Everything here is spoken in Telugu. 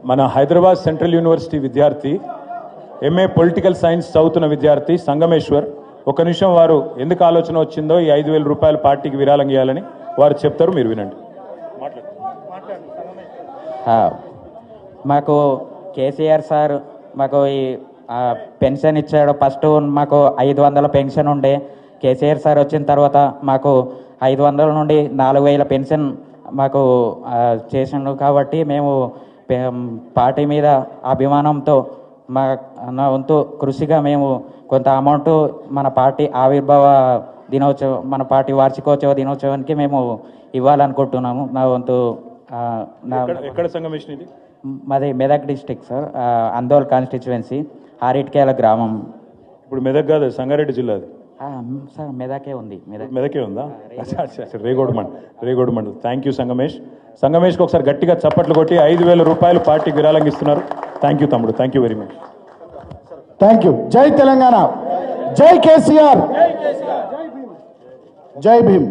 మన హైదరాబాద్ సెంట్రల్ యూనివర్సిటీ విద్యార్థి ఎంఏ పొలిటికల్ సైన్స్ చదువుతున్న విద్యార్థి సంగమేశ్వర్ ఒక నిమిషం వారు ఎందుకు ఆలోచన వచ్చిందో ఈ 5,000 రూపాయల పార్టీకి విరాళం ఇవ్వాలని వారు చెప్తారు, మీరు వినండి. మాకు కేసీఆర్ సార్ మాకు ఈ పెన్షన్ ఇచ్చాడు. ఫస్ట్ మాకు 500 పెన్షన్ ఉండే. కేసీఆర్ సార్ వచ్చిన తర్వాత మాకు 500 నుండి 4,000 పెన్షన్ మాకు చేసిండు. కాబట్టి మేము పార్టీ మీద అభిమానంతో నా వంతు కృషిగా మేము కొంత అమౌంట్ మన పార్టీ ఆవిర్భావ దినోత్సవం, మన పార్టీ వార్షికోత్సవ దినోత్సవానికి మేము ఇవ్వాలనుకుంటున్నాము. నా వంతు ఎక్కడ సంగమేశ్వరం ఇది? మాది Medak district sir, Andol constituency, Aritkela గ్రామం. ఇప్పుడు మెదక్ కాదు, సంగారెడ్డి జిల్లా అది సార్. మెదకే ఉంది. మెదకే ఉందా? రేగోడ్ మండల్. థ్యాంక్ యూ సంగమేష్కి ఒకసారి గట్టిగా చప్పట్లు కొట్టి 5,000 రూపాయలు పార్టీకి విరాళంగా ఇస్తున్నారు. థ్యాంక్ యూ తమ్ముడు, thank you very much. Thank you. జై తెలంగాణ, జై కేసీఆర్, జై భీమ్.